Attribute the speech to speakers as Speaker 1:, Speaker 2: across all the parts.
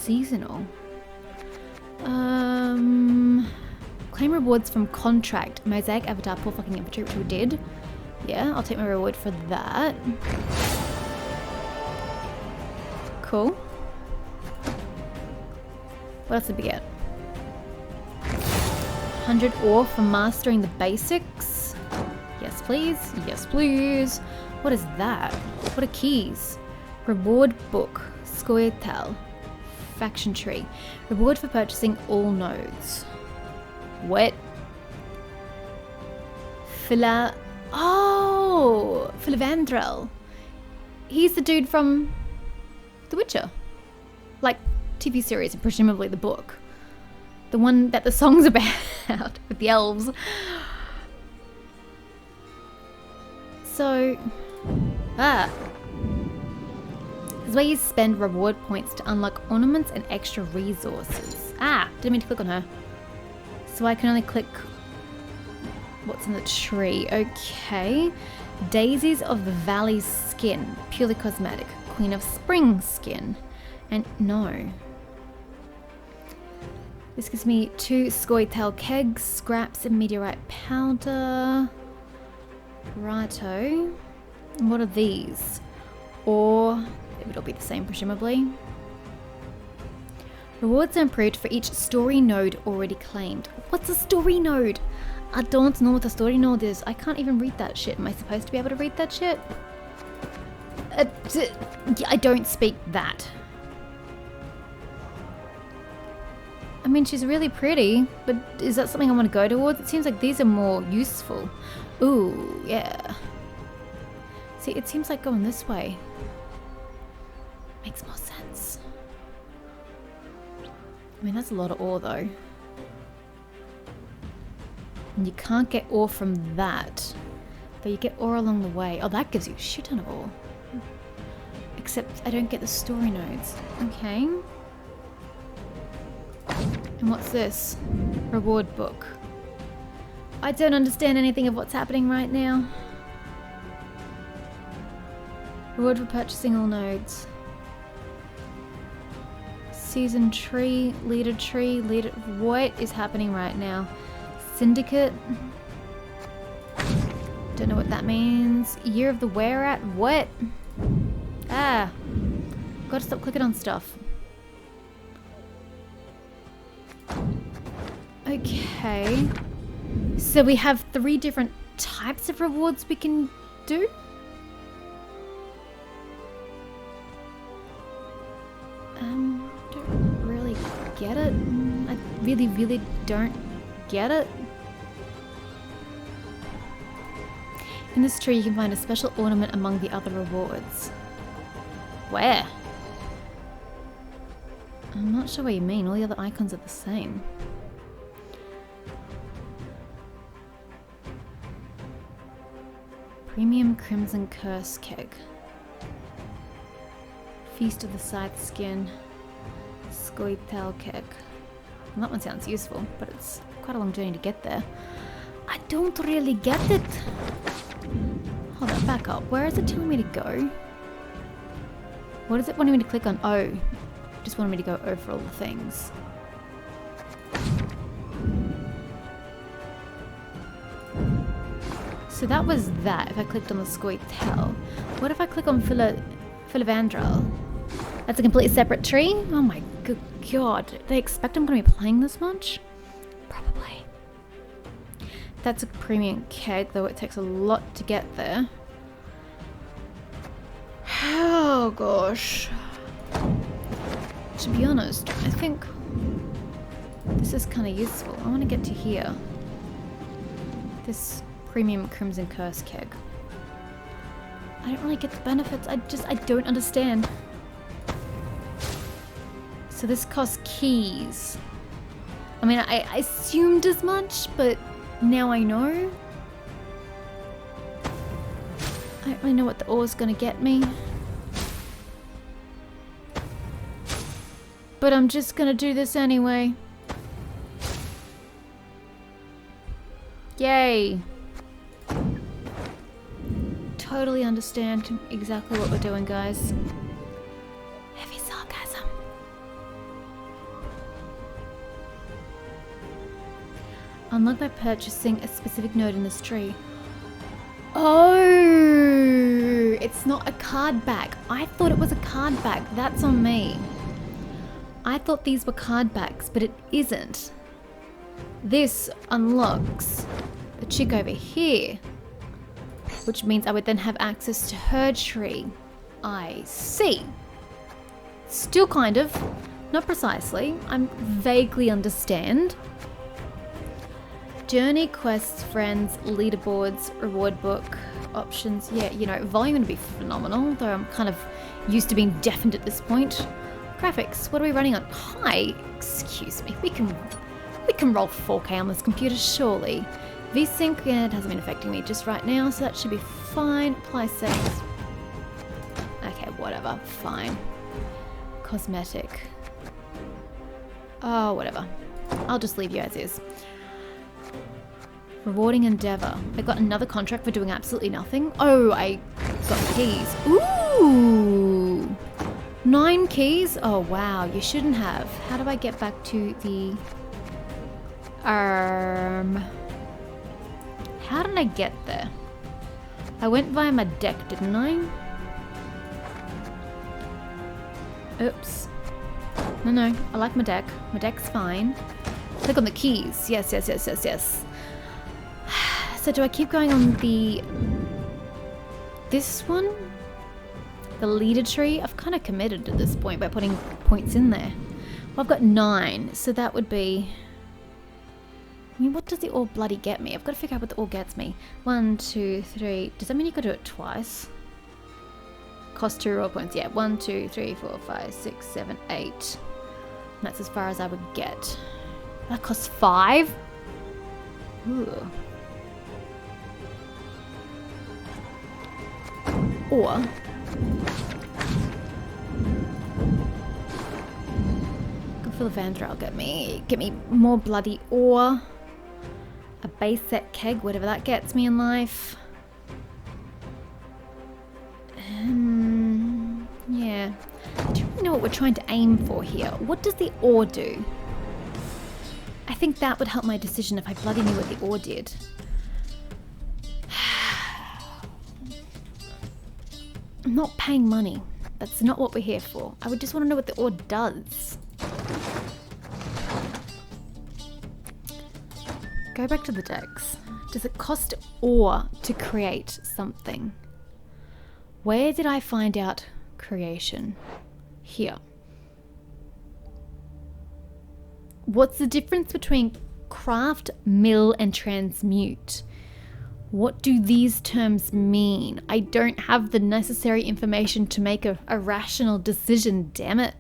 Speaker 1: seasonal. Claim rewards from contract. Mosaic avatar, poor fucking infantry, which we did. Yeah, I'll take my reward for that. Cool. What else did we get? 100 ore for mastering the basics. Yes, please. Yes, please. What is that? What are keys? Reward book. Scoia'tael. Faction tree. Reward for purchasing all nodes. What? Oh! Filavandrel. He's the dude from The Witcher. Like, TV series and presumably the book. The one that the song's about with the elves. So, this is where you spend reward points to unlock ornaments and extra resources. Didn't mean to click on her. So I can only click what's in the tree. Okay. Daisies of the Valley skin. Purely cosmetic. Queen of Spring skin. And no. This gives me 2 Scoia'tael kegs, scraps, and meteorite powder. Righto. And what are these? Or it'll be the same, presumably. Rewards are improved for each story node already claimed. What's a story node? I don't know what a story node is. I can't even read that shit. Am I supposed to be able to read that shit? I don't speak that. I mean, she's really pretty, but is that something I want to go towards? It seems like these are more useful. Ooh, yeah. See, it seems like going this way makes more sense. I mean, that's a lot of ore, though. And you can't get ore from that, but you get ore along the way. Oh, that gives you a shit ton of ore. Except I don't get the story nodes. Okay. And what's this? Reward book. I don't understand anything of what's happening right now. Reward for purchasing all nodes. Season tree, leader. What is happening right now? Syndicate. Don't know what that means. Year of the Were-At. What? Gotta stop clicking on stuff. Okay. So we have 3 different types of rewards we can do? Don't really get it. I really don't get it. In this tree you can find a special ornament among the other rewards. Where? I'm not sure what you mean. All the other icons are the same. Premium Crimson Curse Keg. Feast of the Scythe Skin. Scoia'tael Keg. Well, that one sounds useful, but it's quite a long journey to get there. I don't really get it. Hold on, back up. Where is it telling me to go? What is it wanting me to click on? Oh, just wanted me to go over all the things. So that was that, if I clicked on the Scoia'tael. What if I click on Filavandrel? That's a completely separate tree? Oh my good god. Do they expect I'm going to be playing this much? Probably. That's a premium keg, though it takes a lot to get there. Oh gosh. To be honest, I think this is kind of useful. I want to get to here. This premium Crimson Curse Keg. I don't really get the benefits. I don't understand. So this costs keys. I mean, I assumed as much, but now I know. I don't really know what the ore's gonna get me. But I'm just gonna do this anyway. Yay. Totally understand exactly what we're doing, guys. Heavy sarcasm. Unlock by purchasing a specific node in this tree. Oh, it's not a card back. I thought it was a card back. That's on me. I thought these were card backs, but it isn't. This unlocks the chick over here, which means I would then have access to her tree. I see. Still kind of, not precisely. I'm vaguely understand. Journey, quests, friends, leaderboards, reward book, options. Yeah, you know, volume would be phenomenal, though I'm kind of used to being deafened at this point. Graphics, what are we running on? Hi, excuse me. We can roll 4K on this computer, surely. VSync, yeah, it hasn't been affecting me just right now, so that should be fine. Apply settings. Okay, whatever, fine. Cosmetic. Oh, whatever. I'll just leave you as is. Rewarding endeavor. I got another contract for doing absolutely nothing. Oh, I got keys. Ooh! 9 keys? Oh, wow. You shouldn't have. How do I get back to the... How did I get there? I went via my deck, didn't I? Oops. No, I like my deck. My deck's fine. Click on the keys. Yes. So do I keep going on this one? The leader tree? I've kind of committed at this point by putting points in there. Well, I've got 9, so that would be... I mean, what does the ore bloody get me? I've got to figure out what the ore gets me. 1, 2, 3... Does that mean you got to do it twice? Cost 2 raw points. Yeah, 1, 2, 3, 4, 5, 6, 7, 8. And that's as far as I would get. That costs 5? Ooh. Or... Good Vandra will get me more bloody ore. A base set keg, whatever that gets me in life. Yeah. I don't really know what we're trying to aim for here. What does the ore do? I think that would help my decision if I bloody knew what the ore did. I'm not paying money. That's not what we're here for. I would just want to know what the ore does. Go back to the decks. Does it cost ore to create something? Where did I find out creation? Here. What's the difference between craft, mill, and transmute? What do these terms mean? I don't have the necessary information to make a rational decision, damn it.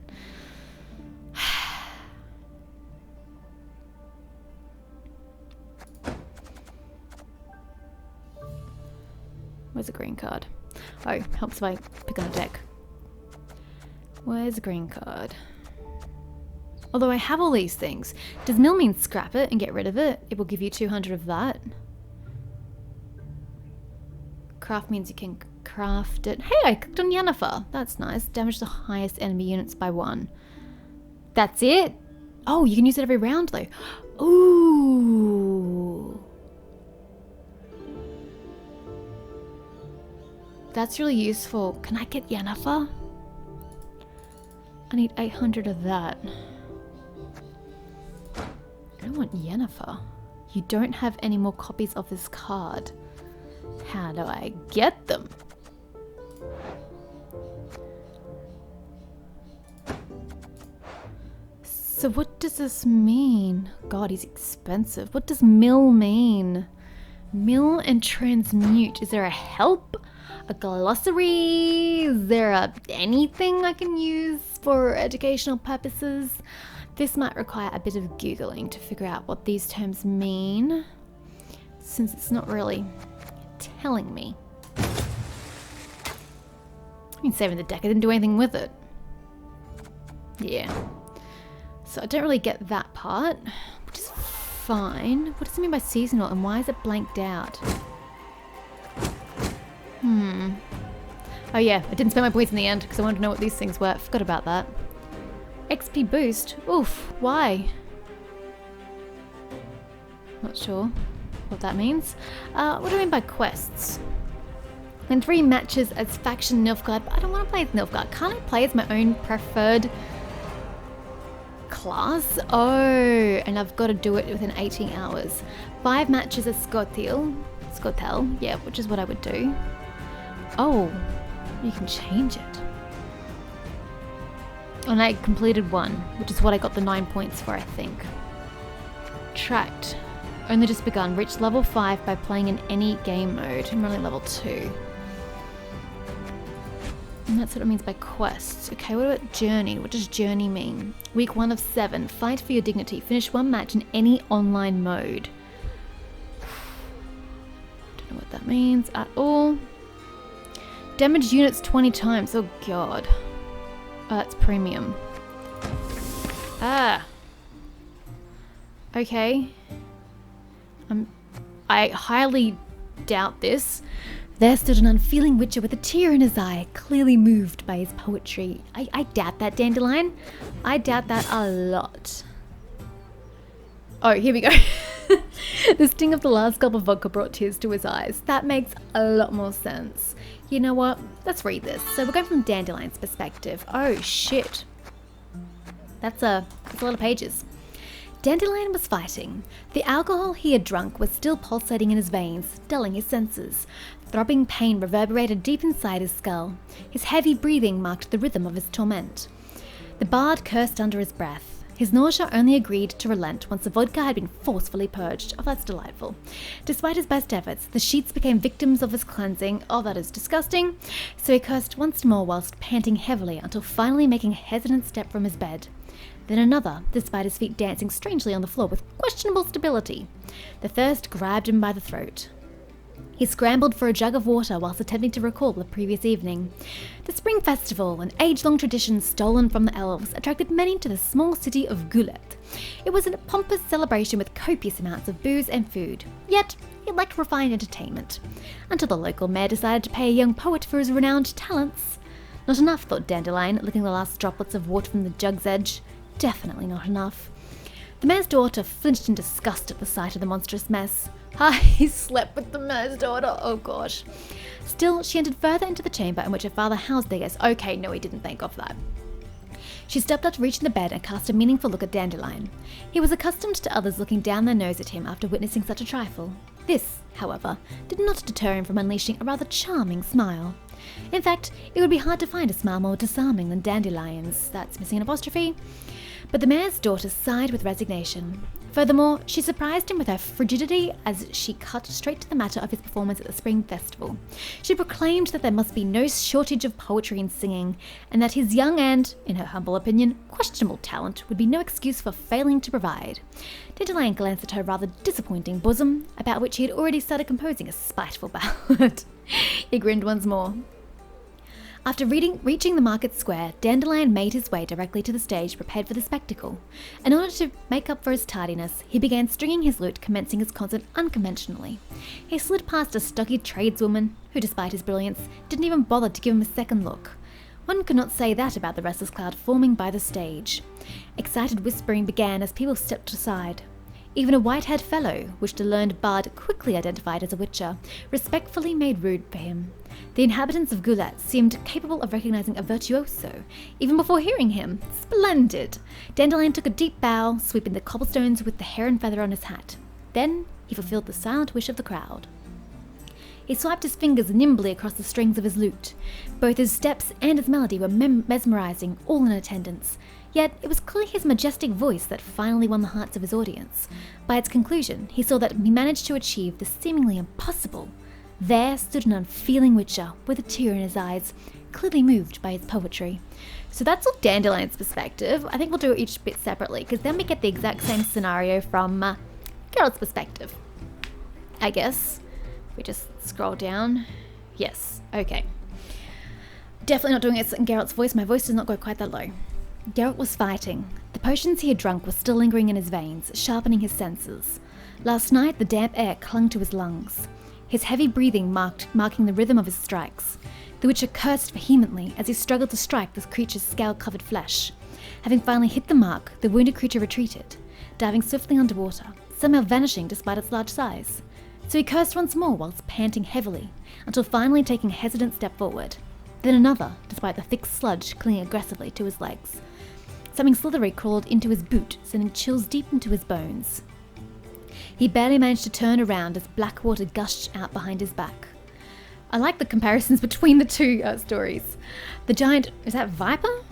Speaker 1: Where's a green card? Oh, helps if I pick on a deck. Where's a green card? Although I have all these things. Does mill mean scrap it and get rid of it? It will give you 200 of that. Craft means you can craft it. Hey, I clicked on Yennefer. That's nice. Damage the highest enemy units by 1. That's it? Oh, you can use it every round though. Ooh. That's really useful. Can I get Yennefer? I need 800 of that. I don't want Yennefer. You don't have any more copies of this card. How do I get them? So what does this mean? God, he's expensive. What does mill mean? Mill and transmute. Is there a help? A glossary? Is there anything I can use for educational purposes? This might require a bit of Googling to figure out what these terms mean, since it's not really telling me. I mean, saving the deck, I didn't do anything with it. Yeah. So I don't really get that part, which is fine. What does it mean by seasonal and why is it blanked out? Oh yeah, I didn't spend my points in the end because I wanted to know what these things were. Forgot about that. XP boost? Oof, why? Not sure what that means. What do I mean by quests? In 3 matches as faction Nilfgaard, but I don't want to play as Nilfgaard. Can't I play as my own preferred class? Oh, and I've got to do it within 18 hours. 5 matches as Skotel, yeah, which is what I would do. Oh, you can change it. And I completed 1, which is what I got the 9 points for, I think. Tracked. Only just begun. Reached level 5 by playing in any game mode. I'm only level 2. And that's what it means by quests. Okay, what about journey? What does journey mean? Week 1 of 7. Fight for your dignity. Finish 1 match in any online mode. Don't know what that means at all. Damage units 20 times. Oh god. Oh, that's premium. Ah. Okay. I highly doubt this. There stood an unfeeling witcher with a tear in his eye, clearly moved by his poetry. I doubt that, Dandelion. I doubt that a lot. Oh, here we go. The sting of the last gulp of vodka brought tears to his eyes. That makes a lot more sense. You know what? Let's read this. So we're going from Dandelion's perspective. Oh, shit. That's a lot of pages. Dandelion was fighting. The alcohol he had drunk was still pulsating in his veins, dulling his senses. Throbbing pain reverberated deep inside his skull. His heavy breathing marked the rhythm of his torment. The bard cursed under his breath. His nausea only agreed to relent once the vodka had been forcefully purged. Oh, that's delightful. Despite his best efforts, the sheets became victims of his cleansing. Oh, that is disgusting. So he cursed once more whilst panting heavily until finally making a hesitant step from his bed. Then another, despite his feet dancing strangely on the floor with questionable stability. The thirst grabbed him by the throat. He scrambled for a jug of water whilst attempting to recall the previous evening. The Spring Festival, an age-long tradition stolen from the elves, attracted many to the small city of Gulet. It was a pompous celebration with copious amounts of booze and food. Yet, he lacked refined entertainment. Until the local mayor decided to pay a young poet for his renowned talents. Not enough, thought Dandelion, licking the last droplets of water from the jug's edge. Definitely not enough. The mayor's daughter flinched in disgust at the sight of the monstrous mess. He slept with the mayor's daughter. Oh gosh. Still, she entered further into the chamber in which her father housed their guests. Okay, no, he didn't think of that. She stepped up to reach in the bed and cast a meaningful look at Dandelion. He was accustomed to others looking down their nose at him after witnessing such a trifle. This, however, did not deter him from unleashing a rather charming smile. In fact, it would be hard to find a smile more disarming than Dandelion's. That's missing an apostrophe. But the mayor's daughter sighed with resignation. Furthermore, she surprised him with her frigidity as she cut straight to the matter of his performance at the Spring Festival. She proclaimed that there must be no shortage of poetry and singing, and that his young and, in her humble opinion, questionable talent would be no excuse for failing to provide. Dandelion glanced at her rather disappointing bosom, about which he had already started composing a spiteful ballad. He grinned once more. After reaching the market square, Dandelion made his way directly to the stage prepared for the spectacle. In order to make up for his tardiness, he began stringing his lute, commencing his concert unconventionally. He slid past a stocky tradeswoman, who despite his brilliance, didn't even bother to give him a second look. One could not say that about the restless cloud forming by the stage. Excited whispering began as people stepped aside. Even a white-haired fellow, which the learned bard quickly identified as a witcher, respectfully made room for him. The inhabitants of Gulet seemed capable of recognizing a virtuoso, even before hearing him. Splendid! Dandelion took a deep bow, sweeping the cobblestones with the heron feather on his hat. Then he fulfilled the silent wish of the crowd. He swiped his fingers nimbly across the strings of his lute. Both his steps and his melody were mesmerizing, all in attendance. Yet it was clearly his majestic voice that finally won the hearts of his audience. By its conclusion, he saw that he managed to achieve the seemingly impossible. There stood an unfeeling witcher, with a tear in his eyes, clearly moved by his poetry. So that's all Dandelion's perspective. I think we'll do each bit separately, because then we get the exact same scenario from Geralt's perspective. I guess. We just scroll down. Yes, okay. Definitely not doing it in Geralt's voice. My voice does not go quite that low. Geralt was fighting. The potions he had drunk were still lingering in his veins, sharpening his senses. Last night, the damp air clung to his lungs, his heavy breathing marking the rhythm of his strikes. The Witcher cursed vehemently as he struggled to strike the creature's scale-covered flesh. Having finally hit the mark, the wounded creature retreated, diving swiftly underwater, somehow vanishing despite its large size. So he cursed once more whilst panting heavily, until finally taking a hesitant step forward. Then another, despite the thick sludge clinging aggressively to his legs. Something slithery crawled into his boot, sending chills deep into his bones. He barely managed to turn around as black water gushed out behind his back. I like the comparisons between the two stories. The giant, is that viper?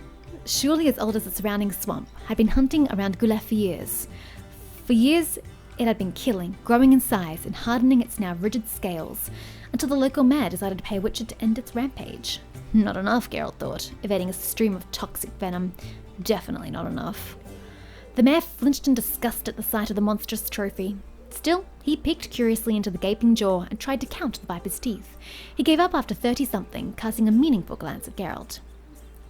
Speaker 1: Surely as old as the surrounding swamp, had been hunting around Gulef for years. For years, it had been killing, growing in size, and hardening its now rigid scales, until the local mayor decided to pay a witcher to end its rampage. Not enough, Geralt thought, evading a stream of toxic venom. Definitely not enough. The mayor flinched in disgust at the sight of the monstrous trophy. Still, he peeked curiously into the gaping jaw and tried to count the viper's teeth. He gave up after 30-something, casting a meaningful glance at Geralt.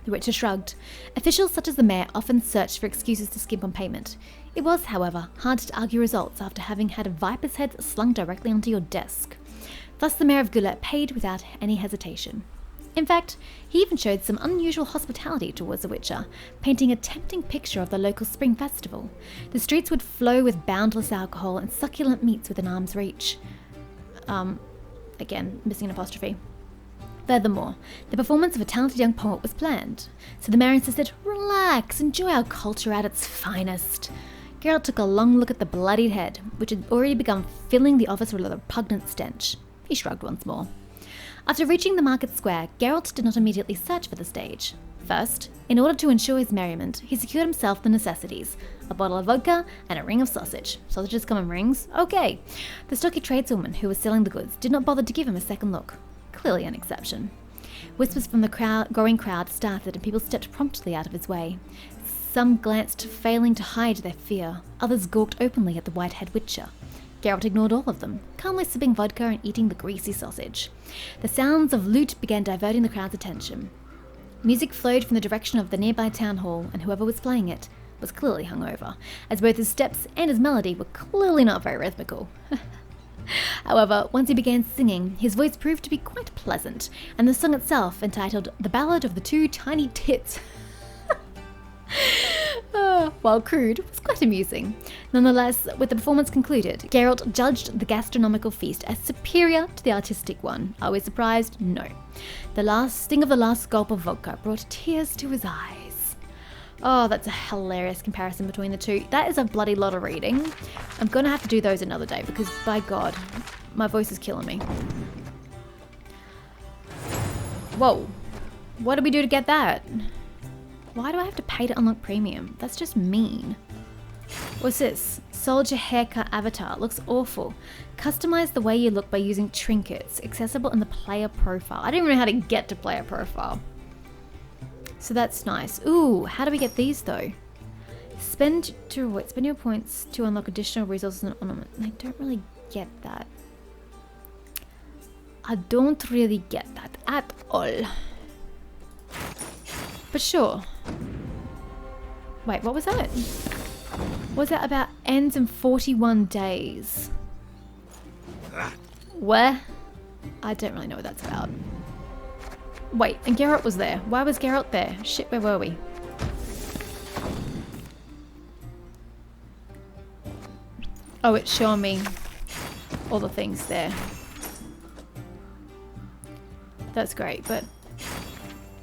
Speaker 1: The Witcher shrugged. Officials such as the mayor often searched for excuses to skimp on payment. It was, however, hard to argue results after having had a viper's head slung directly onto your desk. Thus the mayor of Gullet paid without any hesitation. In fact, he even showed some unusual hospitality towards the Witcher, painting a tempting picture of the local spring festival. The streets would flow with boundless alcohol and succulent meats within arm's reach. Again, missing an apostrophe. Furthermore, the performance of a talented young poet was planned, so the mayor insisted, "Relax, enjoy our culture at its finest." Geralt took a long look at the bloodied head, which had already begun filling the office with a repugnant stench. He shrugged once more. After reaching the market square, Geralt did not immediately search for the stage. First, in order to ensure his merriment, he secured himself the necessities: a bottle of vodka and a ring of sausage. Sausages come in rings? Okay. The stocky tradeswoman who was selling the goods did not bother to give him a second look. Clearly an exception. Whispers from the growing crowd started and people stepped promptly out of his way. Some glanced, failing to hide their fear. Others gawked openly at the white-haired Witcher. Geralt ignored all of them, calmly sipping vodka and eating the greasy sausage. The sounds of lute began diverting the crowd's attention. Music flowed from the direction of the nearby town hall, and whoever was playing it was clearly hungover, as both his steps and his melody were clearly not very rhythmical. However, once he began singing, his voice proved to be quite pleasant, and the song itself, entitled The Ballad of the Two Tiny Tits, while crude, was quite amusing. Nonetheless, with the performance concluded, Geralt judged the gastronomical feast as superior to the artistic one. Are we surprised? No. The sting of the last gulp of vodka brought tears to his eyes. Oh, that's a hilarious comparison between the two. That is a bloody lot of reading. I'm going to have to do those another day because, by God, my voice is killing me. Whoa. What do we do to get that? Why do I have to pay to unlock premium? That's just mean. What's this? Soldier haircut avatar. Looks awful. Customize the way you look by using trinkets. Accessible in the player profile. I don't even know how to get to player profile. So that's nice. Ooh, how do we get these though? Spend your points to unlock additional resources and ornaments. I don't really get that. I don't really get that at all. But sure. Wait, what was that? What was that about ends in 41 days? Where? I don't really know what that's about. Wait, and Geralt was there. Why was Geralt there? Shit, where were we? Oh, it's showing me all the things there. That's great, but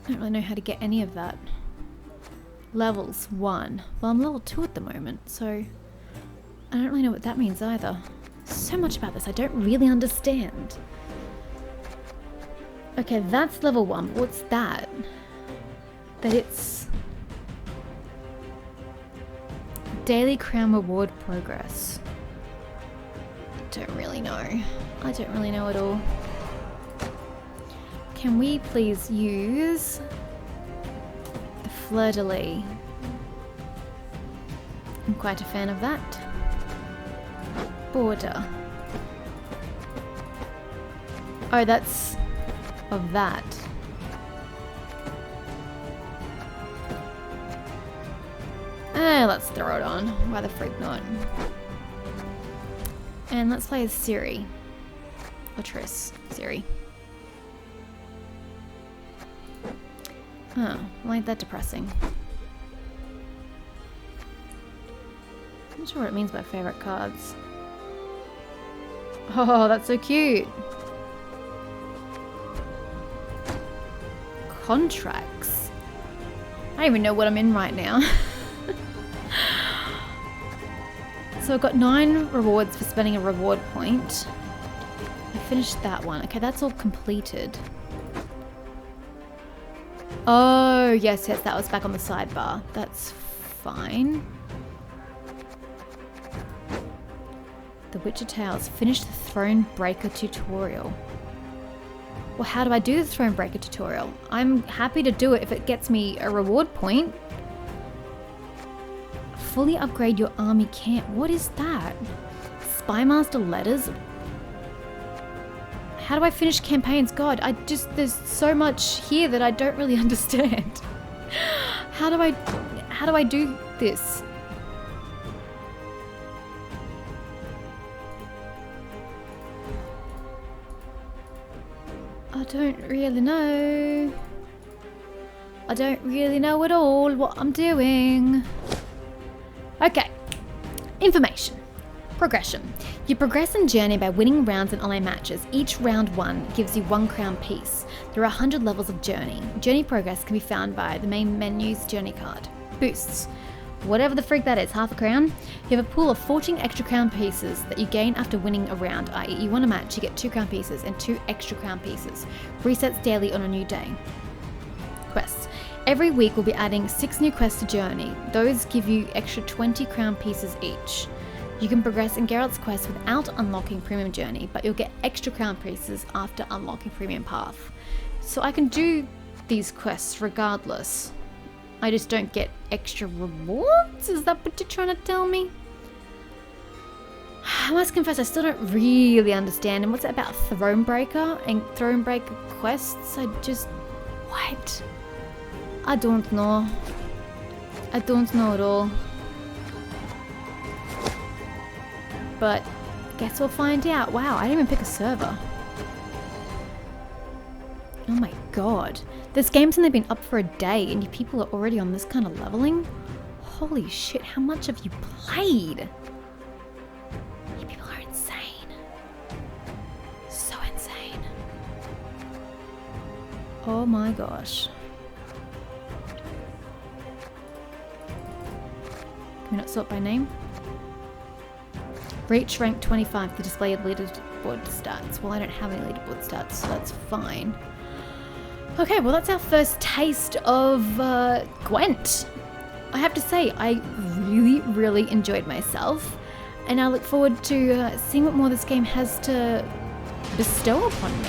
Speaker 1: I don't really know how to get any of that. Levels 1. Well, I'm level 2 at the moment, so I don't really know what that means either. So much about this I don't really understand. Okay, that's level 1. What's that? That it's daily crown reward progress. Don't really know. I don't really know at all. Can we please use the fleur-de-lis? I'm quite a fan of that. Border. Oh, that's of that. Let's throw it on. Why the freak not? And let's play as Ciri. Or Triss. Ciri. Oh, well, ain't that depressing. I'm not sure what it means by favorite cards. Oh, that's so cute. Contracts. I don't even know what I'm in right now. So I've got 9 rewards for spending a reward point. I finished that one. Okay, that's all completed. Oh, yes, that was back on the sidebar. That's fine. The Witcher Tales. Finish the Thronebreaker tutorial. Well, how do I do the Thronebreaker tutorial? I'm happy to do it if it gets me a reward point. Fully upgrade your army camp. What is that? Spymaster letters? How do I finish campaigns? God, there's so much here that I don't really understand. How do I do this? I don't really know. I don't really know at all what I'm doing. Okay. Information. Progression. You progress in Journey by winning rounds in online matches. Each round won gives you 1 crown piece. There are 100 levels of Journey. Journey progress can be found by the main menu's Journey card. Boosts. Whatever the freak that is, half a crown. You have a pool of 14 extra crown pieces that you gain after winning a round, i.e. you won a match, you get 2 crown pieces and 2 extra crown pieces. Resets daily on a new day. Quests. Every week we'll be adding 6 new quests to Journey. Those give you extra 20 crown pieces each. You can progress in Geralt's quest without unlocking Premium Journey, but you'll get extra crown pieces after unlocking Premium Path. So I can do these quests regardless. I just don't get extra rewards? Is that what you're trying to tell me? I must confess I still don't really understand. And what's it about Thronebreaker and Thronebreaker quests? What? I don't know. I don't know at all. But guess we'll find out. Wow, I didn't even pick a server. Oh my god. This game's only been up for a day and you people are already on this kind of leveling? Holy shit, how much have you played? You people are insane. So insane. Oh my gosh. Can we not sort by name? Reach rank 25 to display of leaderboard stats. Well, I don't have any leaderboard stats, so that's fine. Okay, well that's our first taste of Gwent. I have to say, I really, really enjoyed myself. And I look forward to seeing what more this game has to bestow upon me.